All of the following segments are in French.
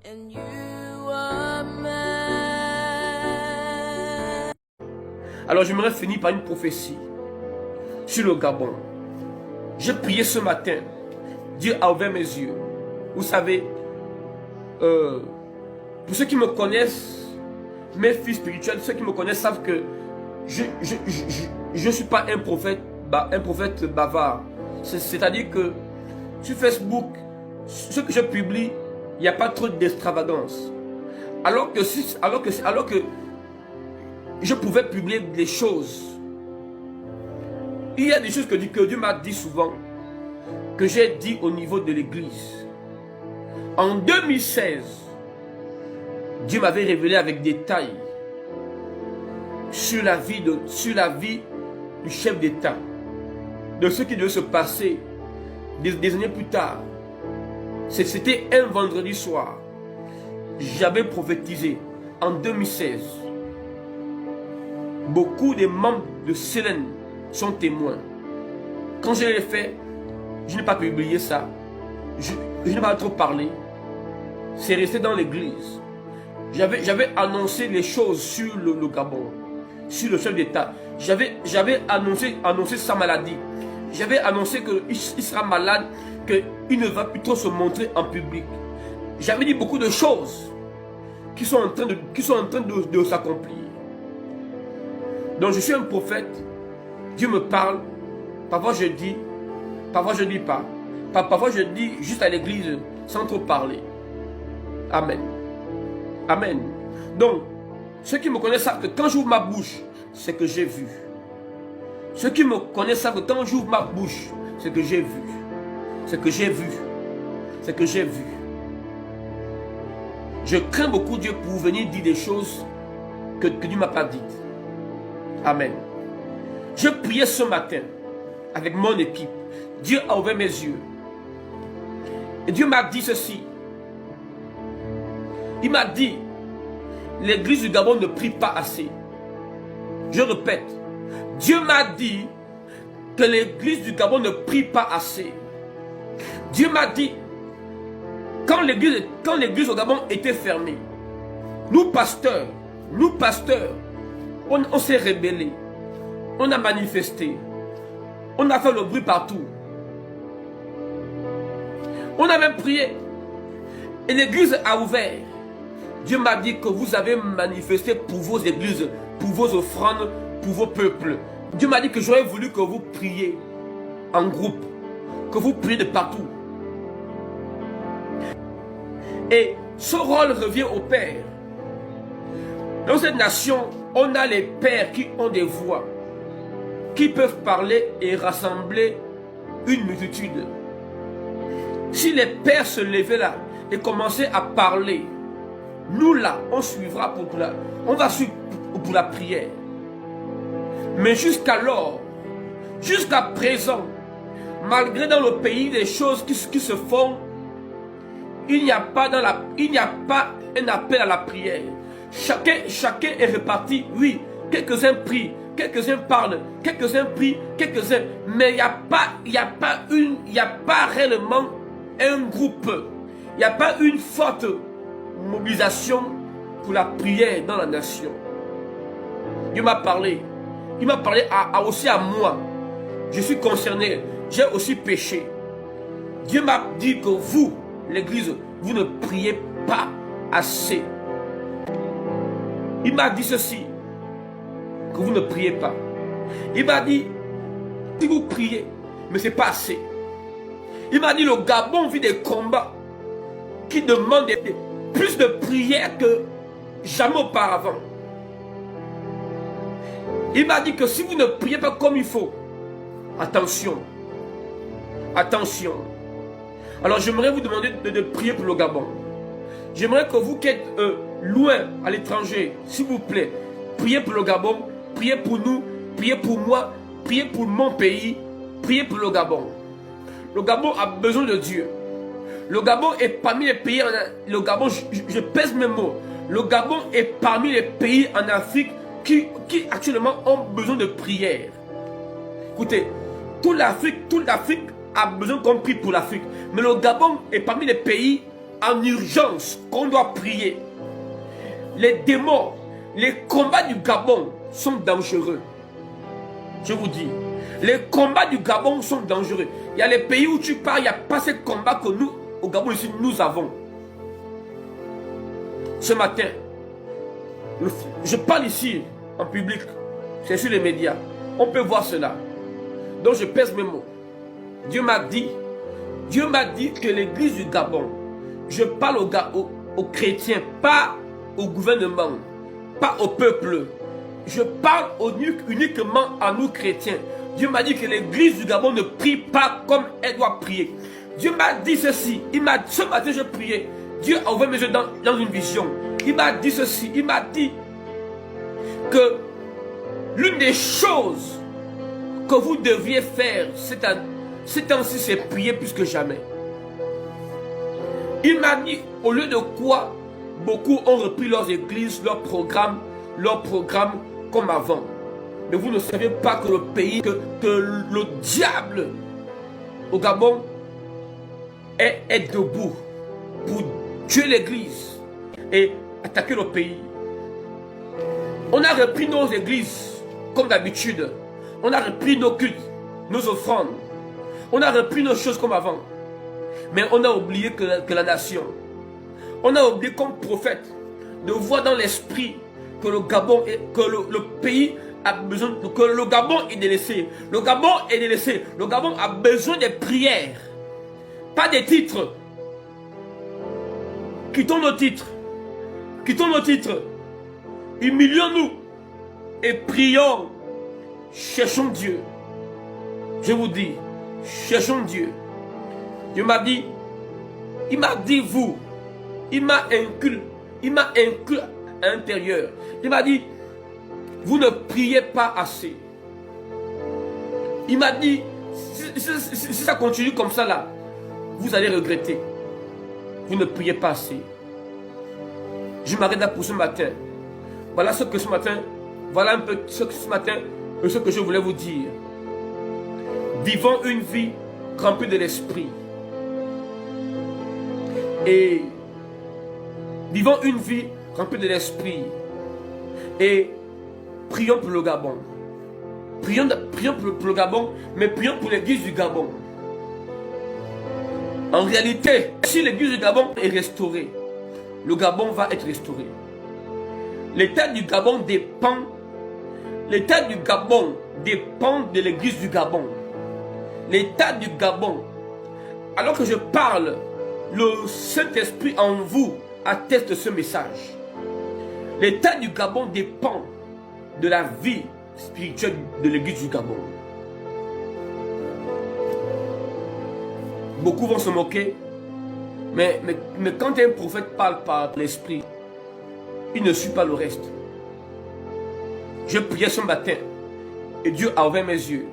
And you are mine. Alors j'aimerais finir par une prophétie sur le Gabon. J'ai prié ce matin. Dieu a ouvert mes yeux. Vous savez, pour ceux qui me connaissent, mes fils spirituels, ceux qui me connaissent savent que je ne suis pas un prophète bavard. C'est-à-dire que sur Facebook, ce que je publie, il n'y a pas trop d'extravagance. Alors que je pouvais publier des choses. Il y a des choses que Dieu m'a dit souvent, que j'ai dit au niveau de l'église. En 2016, Dieu m'avait révélé avec détail sur la vie du chef d'État, de ce qui devait se passer des années plus tard. C'était un vendredi soir. J'avais prophétisé en 2016. Beaucoup de membres de Célène sont témoins. Quand je l'ai fait, je n'ai pas publié ça. Je n'ai pas trop parlé. C'est resté dans l'église. J'avais annoncé les choses sur le Gabon, sur le chef d'État. J'avais annoncé sa maladie. J'avais annoncé qu'il sera malade, qu'il ne va plus trop se montrer en public. J'avais dit beaucoup de choses qui sont en train de s'accomplir. Donc je suis un prophète. Dieu me parle. Parfois je dis pas. Parfois je dis juste à l'église sans trop parler. Amen. Amen. Donc, ceux qui me connaissent savent que quand j'ouvre ma bouche, c'est que j'ai vu. Ceux qui me connaissent savent que quand j'ouvre ma bouche, c'est que j'ai vu. C'est que j'ai vu. C'est que j'ai vu. Je crains beaucoup Dieu pour venir dire des choses que Dieu ne m'a pas dites. Amen. Je priais ce matin avec mon équipe. Dieu a ouvert mes yeux. Et Dieu m'a dit ceci. Il m'a dit, l'église du Gabon ne prie pas assez. Je répète, Dieu m'a dit que l'église du Gabon ne prie pas assez. Dieu m'a dit, quand l'église au Gabon était fermée, nous pasteurs, on s'est rébellés, on a manifesté, on a fait le bruit partout. On a même prié et l'église a ouvert. Dieu m'a dit que vous avez manifesté pour vos églises, pour vos offrandes, pour vos peuples. Dieu m'a dit que j'aurais voulu que vous priez en groupe, que vous priez de partout. Et ce rôle revient au Père. Dans cette nation, on a les pères qui ont des voix, qui peuvent parler et rassembler une multitude. Si les pères se levaient là et commençaient à parler, nous là, on suivra on va suivre pour la prière. Mais jusqu'alors, jusqu'à présent, malgré dans le pays des choses qui se font, il n'y a pas un appel à la prière. Chacun est reparti. Oui, quelques-uns prient, quelques-uns parlent, quelques-uns prient, quelques-uns. Mais il n'y a pas réellement un groupe. Il n'y a pas une forte mobilisation pour la prière dans la nation. Dieu m'a parlé. Il m'a parlé aussi à moi. Je suis concerné. J'ai aussi péché. Dieu m'a dit que vous, l'église, vous ne priez pas assez. Il m'a dit ceci, que vous ne priez pas. Il m'a dit, si vous priez, mais ce n'est pas assez. Il m'a dit, le Gabon vit des combats qui demandent plus de prières que jamais auparavant. Il m'a dit que si vous ne priez pas comme il faut, attention, attention. Alors j'aimerais vous demander de prier pour le Gabon. J'aimerais que vous qui êtes loin à l'étranger, s'il vous plaît, priez pour le Gabon, priez pour nous, priez pour moi, priez pour mon pays, priez pour le Gabon. Le Gabon a besoin de Dieu. Le Gabon est parmi les pays, le Gabon, je pèse mes mots, le Gabon est parmi les pays en Afrique qui actuellement ont besoin de prière. Écoutez, toute l'Afrique a besoin qu'on prie pour l'Afrique. Mais le Gabon est parmi les pays en urgence qu'on doit prier. Les démons, les combats du Gabon sont dangereux. Je vous dis, les combats du Gabon sont dangereux. Il y a les pays où tu pars, il n'y a pas ces combats que nous, au Gabon ici, nous avons. Ce matin, je parle ici en public, c'est sur les médias. On peut voir cela. Donc je pèse mes mots. Dieu m'a dit que l'église du Gabon, je parle aux chrétiens, pas au gouvernement, pas au peuple. Je parle uniquement à nous chrétiens. Dieu m'a dit que l'église du Gabon ne prie pas comme elle doit prier. Dieu m'a dit ceci. Ce matin je priais. Dieu a ouvert mes yeux dans une vision. Il m'a dit ceci. Il m'a dit que l'une des choses que vous devriez faire ces temps-ci, c'est prier plus que jamais. Il m'a dit, au lieu de quoi, beaucoup ont repris leurs églises, leurs programmes comme avant. Mais vous ne savez pas que le pays, que le diable au Gabon est debout pour tuer l'église et attaquer le pays. On a repris nos églises comme d'habitude. On a repris nos cultes, nos offrandes. On a repris nos choses comme avant. Mais on a oublié que la nation, on a oublié comme prophète de voir dans l'esprit que le Gabon, que le pays a besoin, que le Gabon est délaissé. Le Gabon est délaissé. Le Gabon a besoin des prières, pas des titres. Quittons nos titres. Quittons nos titres. Humilions-nous et prions. Cherchons Dieu. Je vous dis, cherchons Dieu. Dieu m'a dit, il m'a dit vous, il m'a inclus à l'intérieur. Il m'a dit, vous ne priez pas assez. Il m'a dit, si ça continue comme ça là, vous allez regretter. Vous ne priez pas assez. Je m'arrête là pour ce matin. Voilà ce que ce matin, voilà un peu ce que je voulais vous dire. Vivons une vie remplie de l'esprit. Et vivons une vie remplie de l'esprit. Et prions pour le Gabon. Prions pour le Gabon, mais prions pour l'église du Gabon. En réalité, si l'église du Gabon est restaurée, le Gabon va être restauré. L'état du Gabon dépend. L'état du Gabon dépend de l'église du Gabon. L'état du Gabon. Alors que je parle, le Saint-Esprit en vous atteste ce message. L'état du Gabon dépend de la vie spirituelle de l'église du Gabon. Beaucoup vont se moquer, mais quand un prophète parle par l'esprit, il ne suit pas le reste. Je priais ce matin et Dieu a ouvert mes yeux.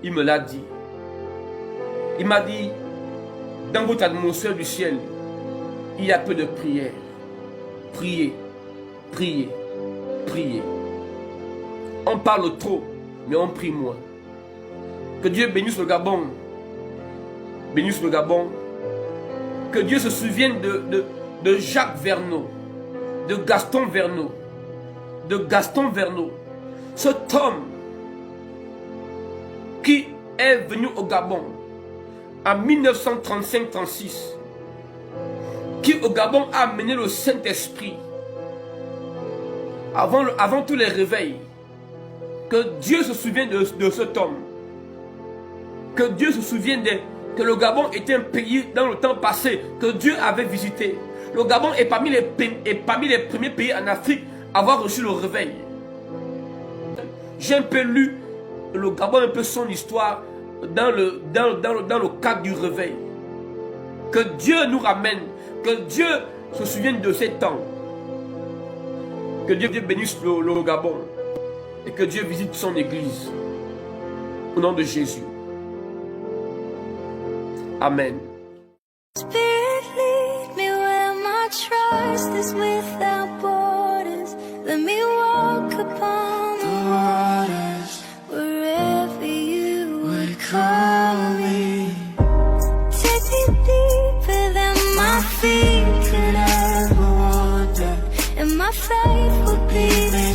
Il me l'a dit. Il m'a dit, dans votre atmosphère du ciel, il y a peu de prières. Priez, priez, priez. On parle trop, mais on prie moins. Que Dieu bénisse le Gabon. Bénisse le Gabon. Que Dieu se souvienne de Jacques Verneau, de Gaston Verneau, cet homme qui est venu au Gabon en 1935-36, qui au Gabon a amené le Saint-Esprit avant tous les réveils. Que Dieu se souvienne de cet homme. Que Dieu se souvienne que le Gabon était un pays dans le temps passé que Dieu avait visité. Le Gabon est parmi les premiers pays en Afrique à avoir reçu le réveil. J'ai un peu lu le Gabon, un peu son histoire dans le cadre du réveil. Que Dieu nous ramène, que Dieu se souvienne de ces temps. Que Dieu bénisse le Gabon et que Dieu visite son église. Au nom de Jésus. Amen. Spirit, lead me where my trust is without borders. Let me walk upon the waters wherever you would call me. Take me deeper than my feet my faith will be the